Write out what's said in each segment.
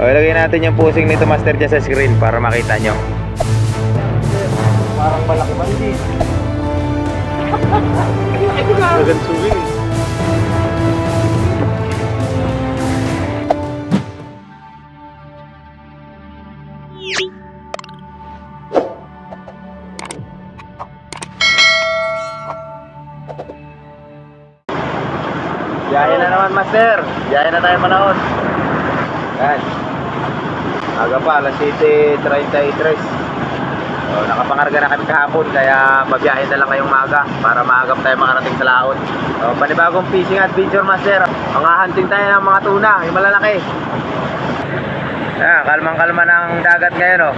O, ilagay natin yung pusing nito master dyan sa screen para makita nyo. Parang malaki ba hindi? Magandang suling. Biyahe na naman master. Biyahe na tayo panahon. Yan. Aga pa, alas 7:33. So, nakapangarga na kami kahapon kaya mabiyahe na lang ngayong maaga para maagap tayo makarating sa laot. So, panibagong fishing adventure master. Mga hunting tayo ng mga tuna, yung malalaki. Kalmang-kalma ng dagat ngayon oh.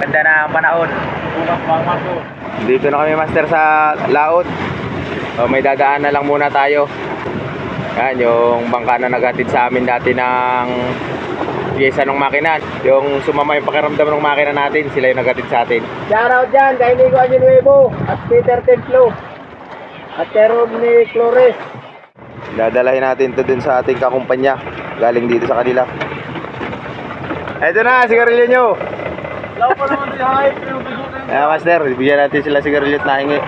Ganda na ang panahon. Dito na kami master sa laot. So, may dadaan na lang muna tayo. Yan, yung bangka na naghatid sa amin dati ng piyesa ng makina. Yung sumama yung pakiramdam ng makina natin, sila yung naghatid sa atin. Shoutout dyan kay Nico Añenuevo at Peter Templo at Teron ni Flores. Dadalahin natin to dun sa ating kakumpanya galing dito sa kanila. Ito na, sigarilyo nyo. Wala pa naman si Hype. Master, bigyan natin sila sigarilyo at nahingi.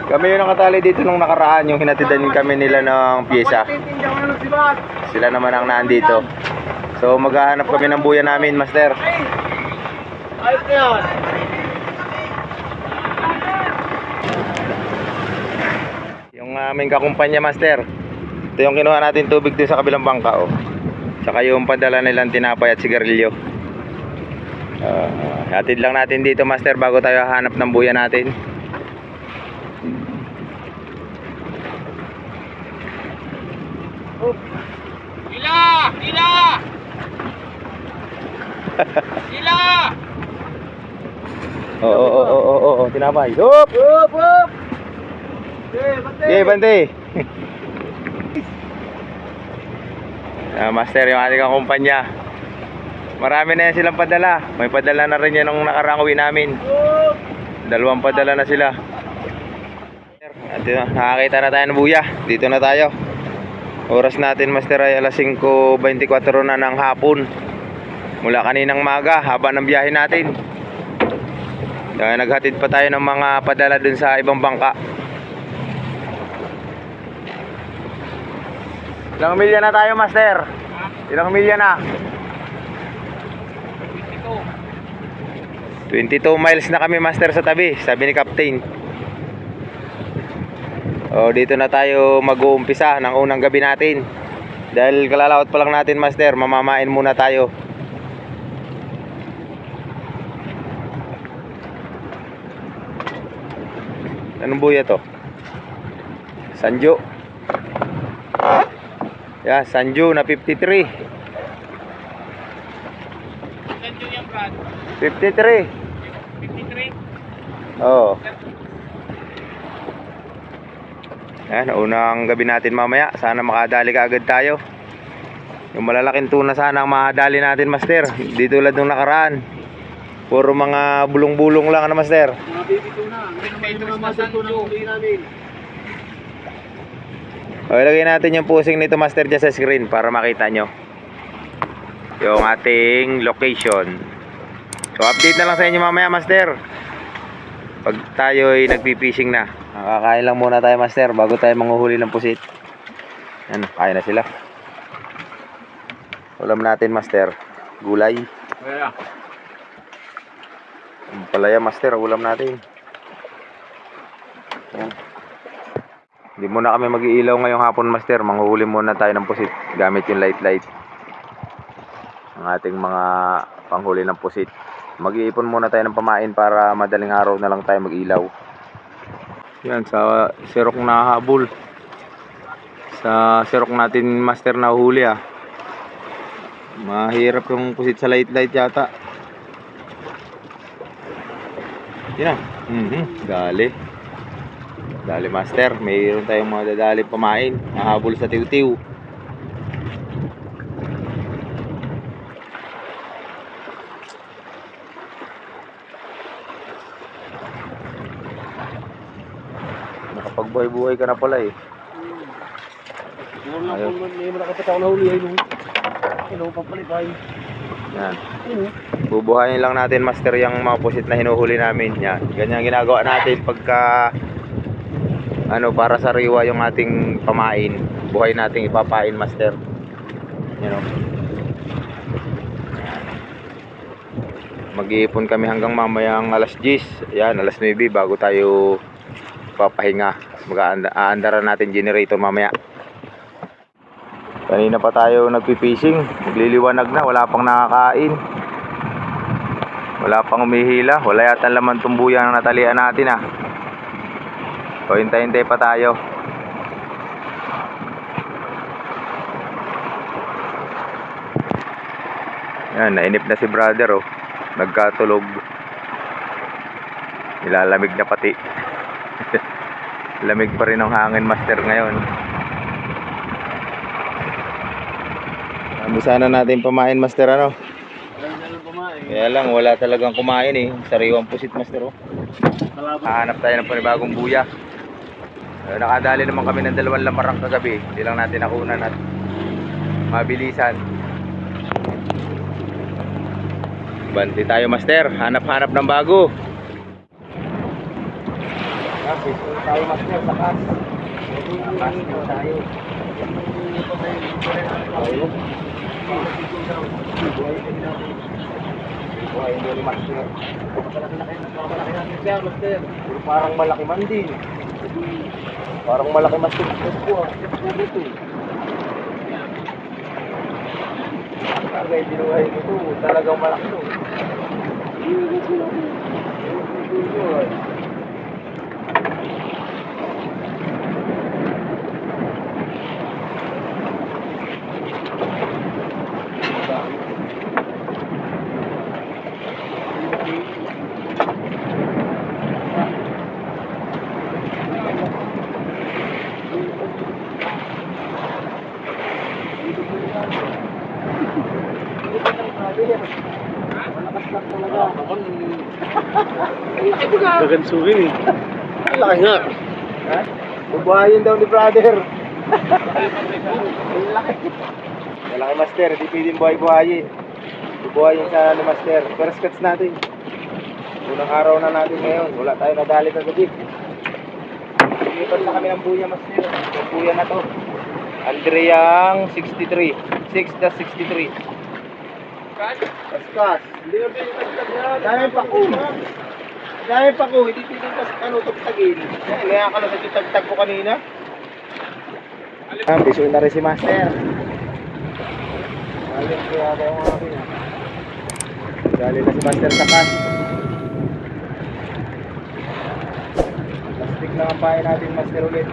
Kami yung nakatali dito nung nakaraan, yung hinatidan kami nila ng pyesa. Sila naman ang naandito. So maghahanap kami ng buya namin, master. Ayos na yan. Yung aming kakumpanya, master. Ito yung kinuha natin tubig dun sa kabilang bangka, oh. Saka yung padala nilang tinapay at sigarilyo. Hatid lang natin dito, master, bago tayo hanap ng buya natin. Sila! Sila! Sila! Oo, tinapay. Hop! Hop! Hop! Bante! Okay, bante. Master, yung ating kumpanya. Marami na yan silang padala. May padala na rin yan nung nakaraang uwi namin. Dalawang padala na sila. At nakakita na tayo ng buya. Dito na tayo. Oras natin, master, ay alas 5:24 na ng hapon. Mula kaninang maga, haba ng biyahe natin. Dahil naghatid pa tayo ng mga padala dun sa ibang bangka. Ilang milya na tayo, master? Ilang milya na? 22 miles na kami, master, sa tabi. Sabi ni Captain. Dito na tayo mag-uumpisa ng unang gabi natin. Dahil kalalawat pa lang natin, master, mamamain muna tayo. Anong buya to? Sanjo. Yeah, Sanjo na 53. Sanjo yan, Brad. 53. 53? Oo. Yan, unang gabi natin mamaya. Sana makadali ka agad tayo. Yung malalaking tuna sana ang makadali natin, master. Di tulad nung nakaraan. Puro mga bulong-bulong lang, ano, master? Mga baby tuna. May mga muscle tuna ang huli namin. Ilagay natin yung pusing nito, master, dyan sa screen para makita nyo yung ating location. So update na lang sa inyo mamaya, master, pag tayo ay nagpipishing na. Nakakain lang muna tayo, master, bago tayo manghuhuli ng pusit. Yan, kain na sila. Ulam natin, master, gulay. Kaya. Palaya, master, ulam natin. Yan. Hindi muna kami mag-iilaw ngayong hapon, master. Manghuhuli muna tayo ng pusit gamit yung light ang ating mga panghuli ng pusit. Mag-iipon muna tayo ng pamain para madaling araw na lang tayo mag-ilaw. Yan, sa sirok na habol. Sa sirok natin, master, na huli, ah. Mahirap yung pusit sa light yata. Yan, dali. Dali, master, mayroon tayong mga dadali pamain. Nahabol sa tiw-tiw. Nakapagbuhay-buhay ka na pala, eh. Hindi mo nakapit ako na huli. malaki no, papalipay. Yan. Bubuhayin lang natin, master, yung mga pusit na hinuhuli namin. Yan. Ganyan ginagawa natin pagka para sariwa yung ating pamain. Buhay nating ipapain, master. You know. Mag-iipon kami hanggang mamayang alas 10. Yan, alas 9 bago tayo papahinga. Mag-aandaran natin generator mamaya. Kanina pa tayo nagpipishing. Magliliwanag na, wala pang nakakain. Wala pang umihila. Wala yata laman tumbuyan na natalian natin So, hintay-hintay pa tayo. Yan, nainip na si brother nagkatulog. Nilalamig na pati. Lamig pa rin ang hangin, master, ngayon. Sana natin pamain, master, Kaya lang, wala talagang kumain Sariwang pusit, master, Hahanap tayo ng panibagong buya. Nakadali naman kami ng 2 lamarang kagabi. Hindi lang natin nakunan at mabilisan. Banti tayo, master. Hanap-hanap ng bago. Tayo, master, sa kas. Tayo. Parang malaki man din. Parang malaki mas po. Tagay dinuhay ito. Talagang malaki ito. Nagansuhin Ang laki nga. Bubuhayin daw ni brother. Malaki, master. Hindi pwedeng buhay-buhayin. Bubuhayin sana ni master. First cuts natin. Unang araw na natin ngayon. Wala tayo nadali kagabi. Lumipat na kami ng buya, master. Yung buya na to. Andreang 63. 6-63. Kaskas. Hindi na pinitagtag yan. Dahil pa ko. Dahil pa ko. Hindi pinitagtag tagtagin. Kaya ka lang sa tagtag ko kanina. Piso na rin si master. Galing ko yata yung mga akin. Galing na si master sa kas. Plastic lang ang pahay natin, master, ulit.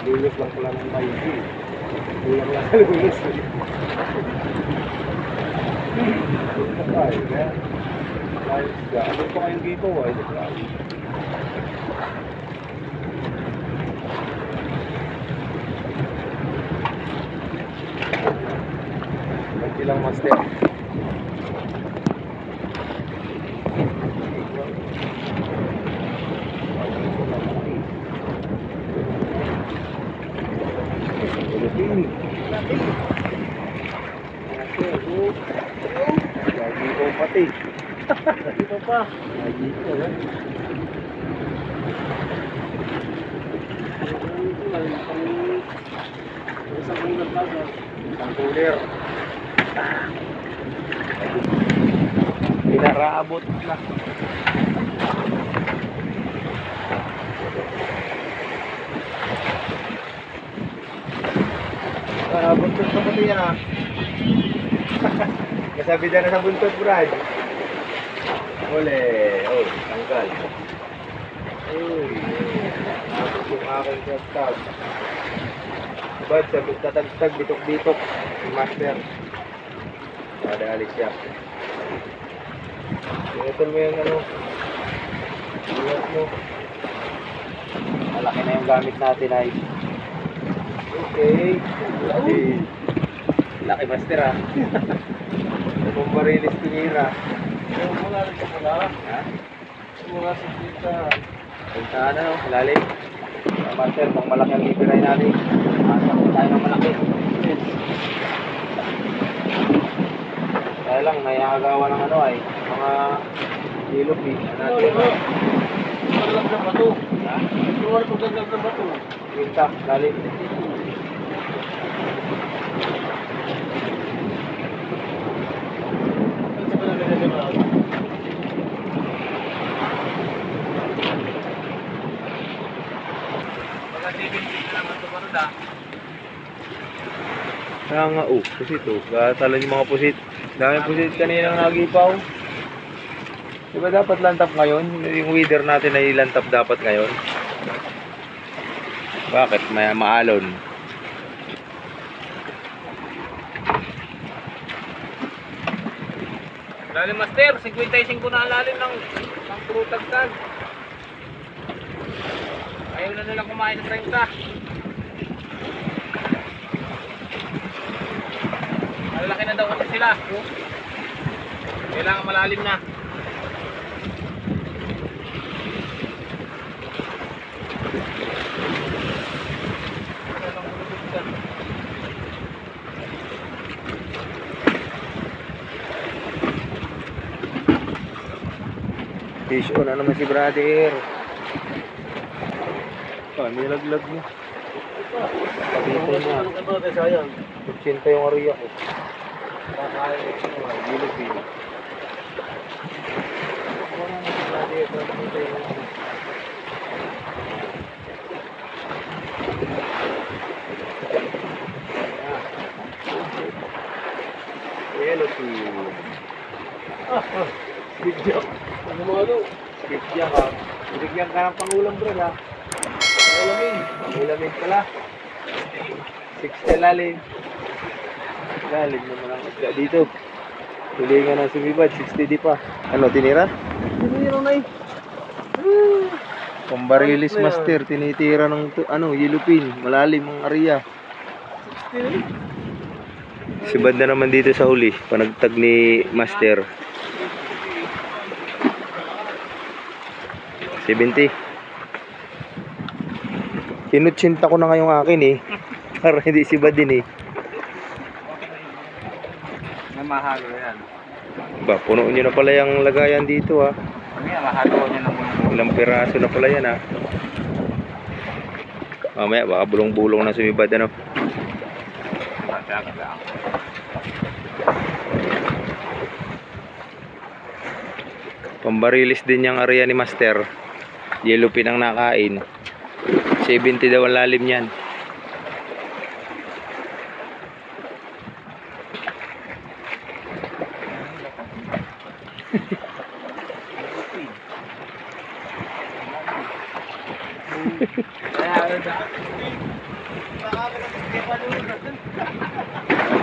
Lulos lang pala ng maigi. Kulang lang sa lulos. Ano pa kayong dito? Kunti lang, master. Lagi ko pati. Ito pa. Lagi ko Isang cooler. Pinaraabot na. Buntot pa pati yan Kasabi dyan na sa buntot, Brad. Ole. Oh, tanggal. Uy. Nakapos yung aking tag. Brad, sabi tatagtag, bitok-bitok. Yung master. Ada alis siya. Sinutol mo yung bulat mo. Malaki na yung gamit natin ay. Okay. Laki, master Itong barilis tinira. Mula rin sa pula. Ha? Mula sa kita. Kung sa ano, lalim. Master, kung malaki ang lipiray natin. Masakit tayo ng malaki. Kaya lang, naiagawa ng ano ay, mga ilog eh. Ano, ano? Paglag ng bato. Ha? Ano, paglag ng bato. Wintak, lalim. Ano sa pala ganyan? Kaya nga, pusit Gatalan yung mga pusit. Daming pusit kaninang nagipaw. Diba dapat lantap ngayon? Yung weather natin ay lantap dapat ngayon. Bakit? May maalon. Lalim master, 55 na ang lalim ng puro tagtag. Ayaw na nilang kumain ng 30. Malalaki na daw kasi sila. Kailangan malalim na. Fish on na naman si brother. Nilaglag mo. Pagkita niya. Ano ka ba? Sayang. Kutsinta yung ariya ko. Kakain ito. Gilog eh. Wala na si brother. Pagkita yung yellow sea. Bigyan. Ano mo ano? Bigyan ka. Bigyan ka ng pangulam bro ha. Pangulamin. Pangulamin pala. 60 lalim. Lalim naman ang isda dito. Tulingan ng sumibad. 60 di pa. Ano, tinira? Tinira na eh. Pambarilis master. Tinitira ng yellow pin. Malalim ang area. Sibad na naman dito sa huli. Panagtag ni master. 70. Kinutsinta ko na ngayong akin eh. Para hindi sibad din eh. Namahalo yan. Ba, puno nyo na pala yung lagayan dito ah. Mamaya mahalo niya ng bulong. Ilang piraso na pala yan ah. Mamaya baka bulong-bulong na sumibad ano. Pambarilis din yung area ni master. Yellow pin ang nakain. 70 daw ang lalim yan.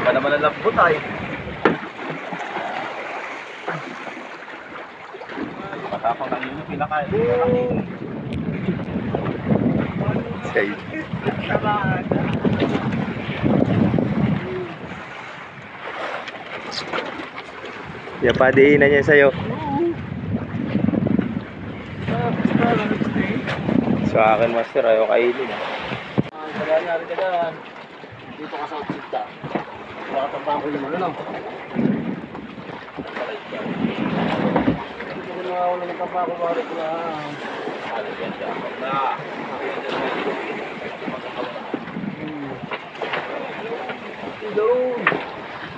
Pa naman ang lambot ay. Matapang ang yun, pinakain. Say. Yapadiin na niya sa'yo. Sa akin master, ayaw kainin. Kaya nga rin ka dito ka sa otsita. Makatapang ko yung ano. Dito ko na wala ng kapako bakit na. Doon.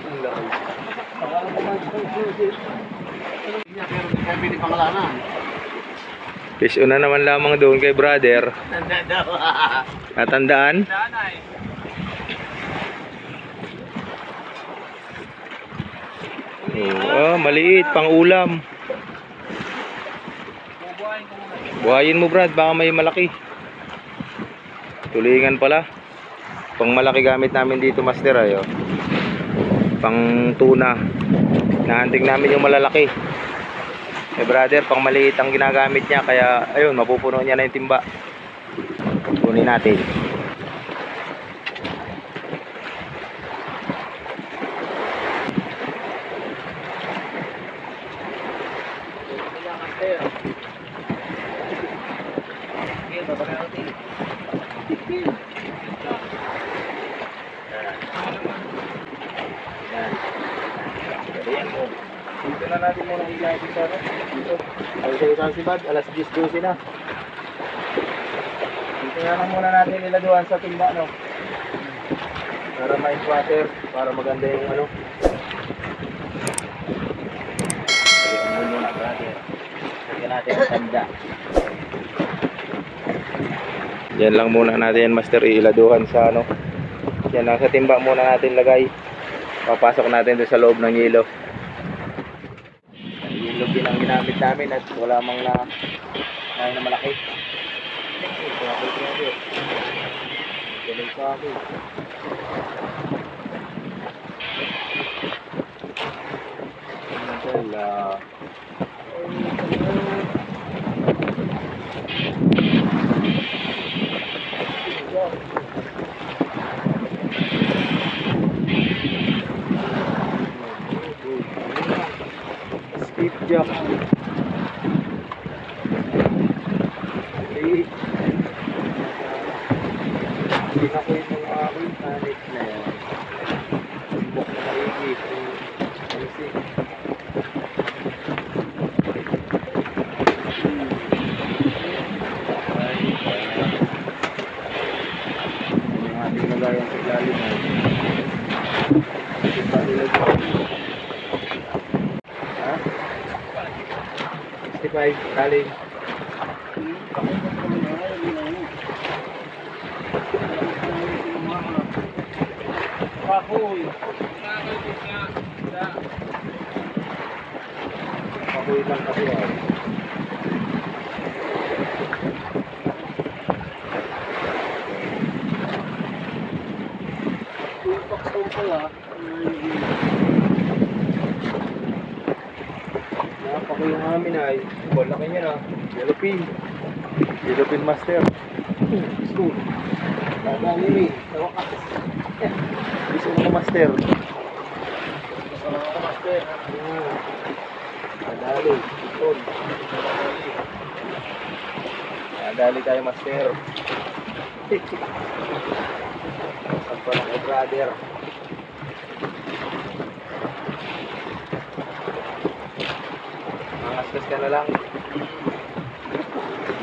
Ang laki. Akala ko man sa susi. Pero di ko pili pangalanan. Fish on na naman lamang doon kay brother. Tanda daw. Natandaan? Danay. Oh, maliit, pang ulam. Bubuhayin ko muna. Buhayin mo brad, baka may malaki. Tulingan pala. Pang malaki gamit namin dito master ayo. Pang tuna. Nahanting namin yung malalaki. Eh brother, pang maliit ang ginagamit niya kaya ayun, mapupuno niya na yung timba. Kunin natin. master. Sige, babalik natin. Yan. Yan mo. Dito na natin muna ilagay sa ano. Dito. Ay sa si Bad, alas 10:12 na. Dito na lang muna natin iladuan sa timba, no? Para may water, para maganda yung ano. Ayan mo muna, brother. Lagyan natin ang tanda. Yan lang muna natin, master, iladuhan sa ano. Yan lang sa timba muna natin lagay. Papasok natin doon sa loob ng yelo. Yelo din ang ginamit namin at wala mang na malaki. Galing sa akin. Skip job. Hindi na ko yung mga aking panik na yan. Sumbok na maigit. Kasi yung ating nagayan sa ilalim ay hindi pa nilagay. Ha? 65 kaling. Kahoy. Kapoy lang kasi ay. Napako yung amin ay. Laki niya na. Yellow pin. Yellow pin master. School. Nagali. Sa wakas. Gusto mo master. Master. Nadali. Ipon. Nadali tayo master. Saan pa lang kay brother. Mangaskas ka na lang.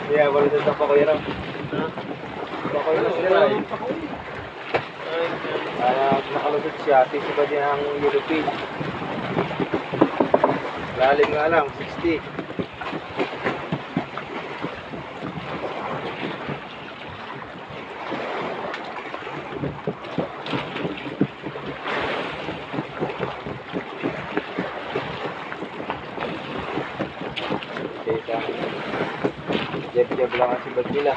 Yeah, wala sa tapa ko yan. Tapa ko yun sila eh. Nakalusot siya, sisipa din ang yellow pin. Lalim nga lang, 60. Jeb-jeb lang ang sibag nila.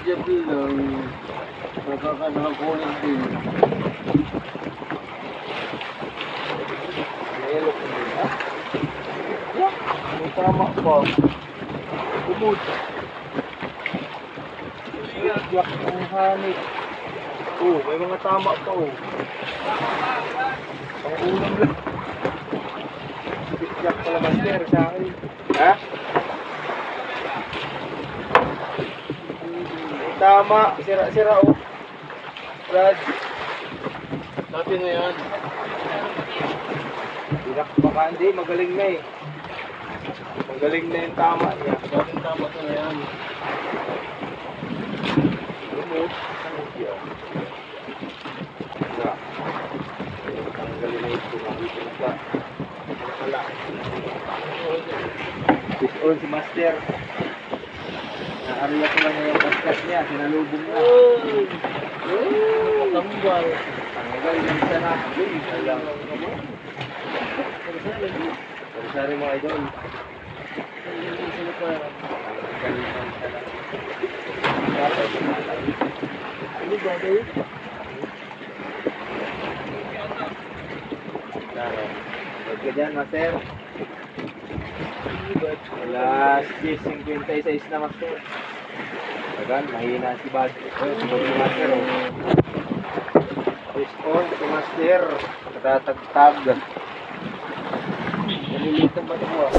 Jeb lang. Nakakanakunin din. Mayelok na din, ha? Yeah, may tama pa. Kumod. Yak ang hanit. Oh, may mga tama pa, oh. Ang ulam lang. Yak pala master sa akin. Ha? May tama. Sira-sira, oh. Brad. Dati na yan. Baka hindi, magaling na eh. Magaling na yung tama niya. Dati tama na yan. Lumot. Yan. Wala. Tanggalin na ito. Nakita na ka. Wala. Fish on si Master. Naariya ko lang na yung podcast niya. Sinalubong na. Tambal. Tanggal yung isa na. Alam. Sari mga idol. Ano ba kayo? Huwag ka dyan, Master. Alas 10:56 na, Master. Agan, mahina si Bad. Si Master, oh. Fish on si Master. Katatagtag. Maliliit ang bato mo.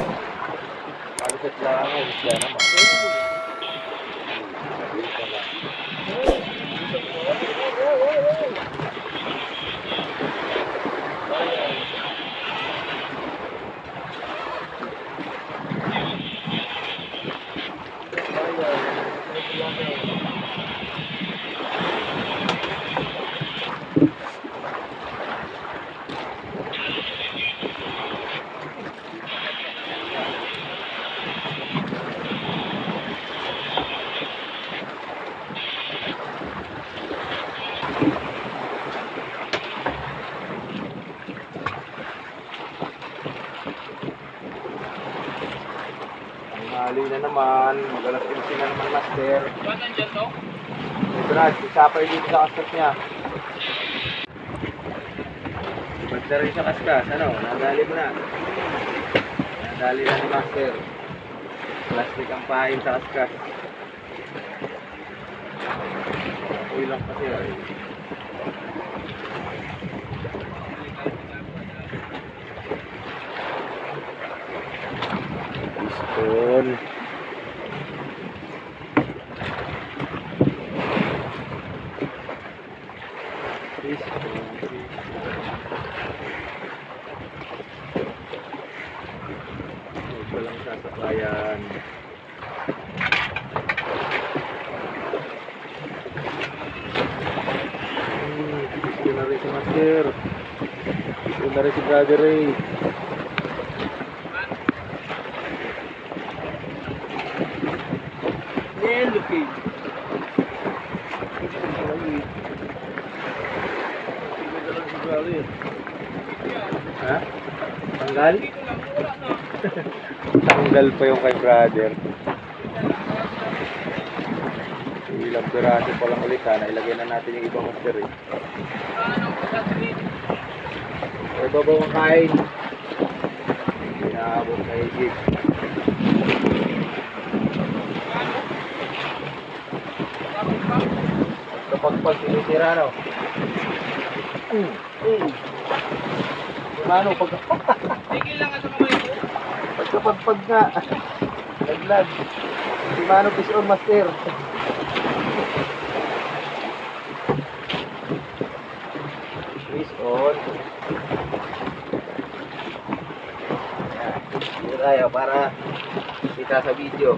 Palisat lang ako. Isla naman. Hali na naman. Magalas pinsin na naman, master. Ba't nandyan to? Ito na, sisapay dito sa kaskas niya. Ba't na rin sa kaskas? Ano? Nadali mo na. Nadali na ni master. Plastic ang pain sa kaskas. Uy lang kasi ay. Piston. Ito lang sasabayan. Ito na rin si master. Ito na rin si brother Ray. Yellow pig. Ha? Tanggal? Dito lang, wala na. Tanggal pa yung kay brother. Ilang piraso pa lang ulit ha. Nailagay na natin yung ibang master eh. Ano ko sasabihin? Ay babaw ang kain. Inaabot na higit. Bakit ba? Kapag pag sinisira no. Ano pag Tigil lang sa kamay ko. pagkapagpag nga. Laglag. Si Mano Pison Master. Twist on. Yan. Dito tayo para kita sa video.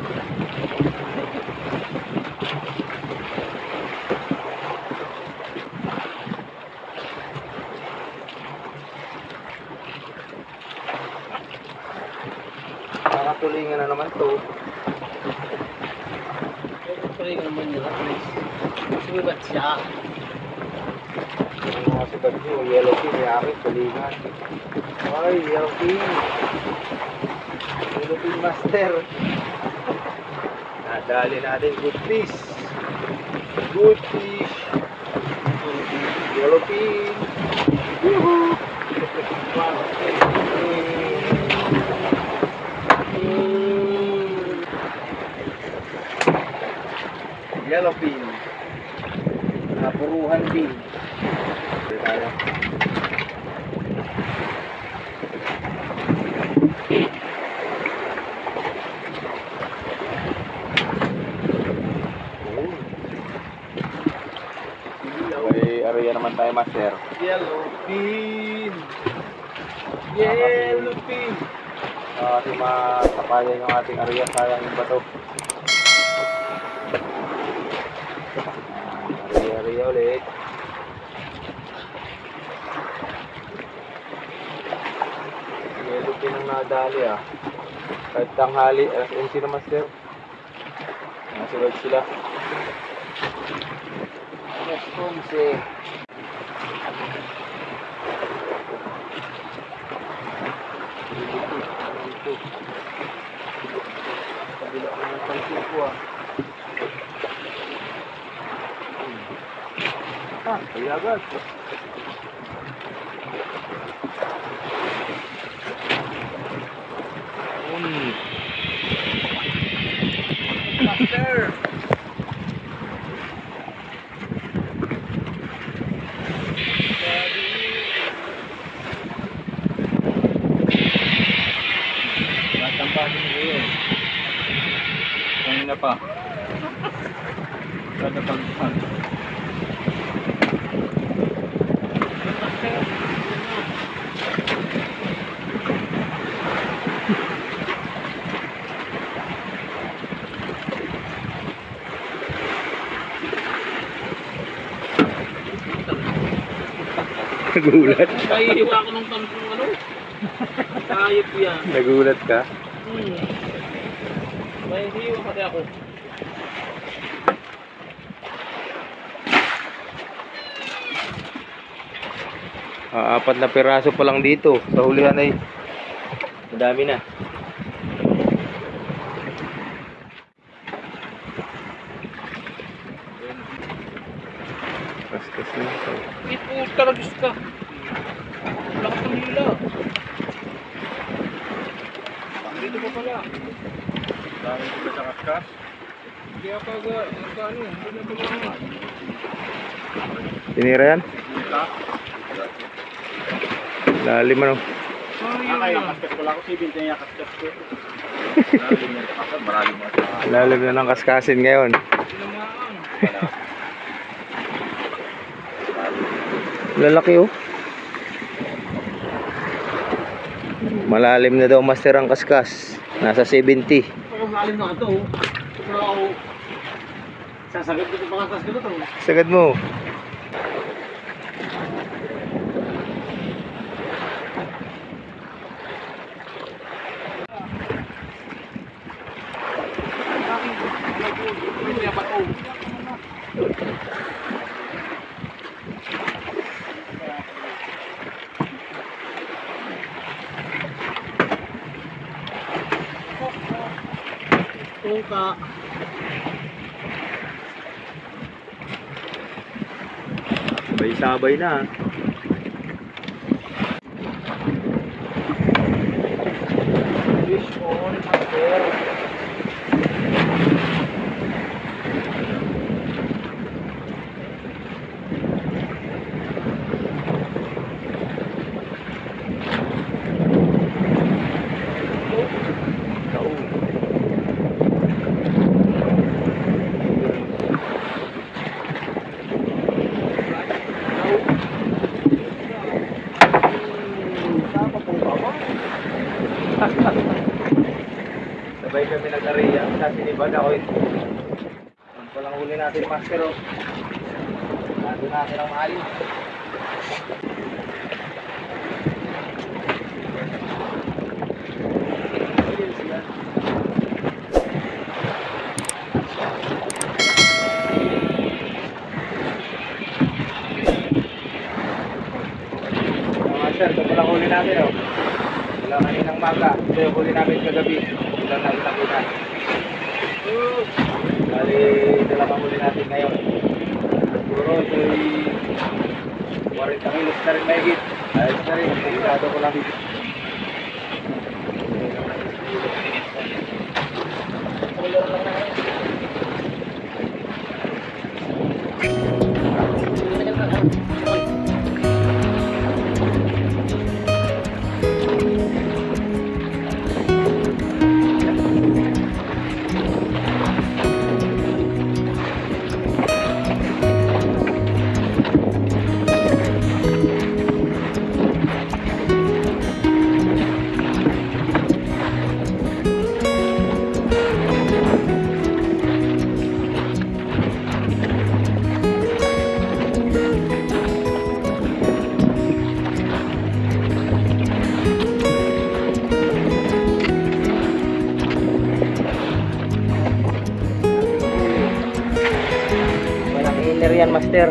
Nakatulingan na naman to. Tuloy naman yun. Sumibat siya. Yung mga sibat nyo, yellow pin, may akin, tulingan. Ay, yellow pin. Yellow pin master. Nadali natin, good fish. Good fish. Yellow pin. Woohoo! Yellow pin. Napuruhan din. Dito tayo. May area naman tayo, master. Yellow pin. Yellow pin. Kasi matapayan yung ating area, sayang yung bato. Area ulit. Yellow pin ang nadali ah. Kahit tanghali, alas 11 na master. Nasulod sila. Alas 11. Kabila ko ng pansin ko ah. Kaya agad. Master! Tampasin mo yun. Kanina pa. Kada pagpag. Nagulat. Nahihiwa ko ng tampong ano. Ayop yan. Nagulat ka? Nahihiwa pati ako. Apat na piraso pa lang dito. Sa hulihan ay madami na. Kaskas na ito. May puta na Diyos ka. Lakas ng hila. Dito pa pala. Dami ko sa kaskas. Kaya pag ano, hindi na pala. Tinira yan? Lalim ano? Kaya kaskas ko lang ako. 70 niya kaskas ko. Maraming mga Lalim na ng kaskasin ngayon. Sinamaan. Lalaki oh. Malalim na daw master ang kaskas. Nasa 70. Ang lalim na ito. Pero ako, sasagad ko itong mga kaskas ko na ito. Sagad mo. Kaya pa to. Tungka. Sabay-sabay na. Fish on, master. Sabay kami nag-area sa sinibag ako ito. Ang palang huli natin master oh. Nado natin ang mali. Master, ito palang huli natin oh. Wala kaninang maga. Ito yung huli namin kagabi. Ilang na nakita. Bali, dalawang huli natin ngayon. Siguro ito'y 40 kilos na rin mahigit. Ayos na rin. Sigurado ko lang dito. Walang inner yan, master.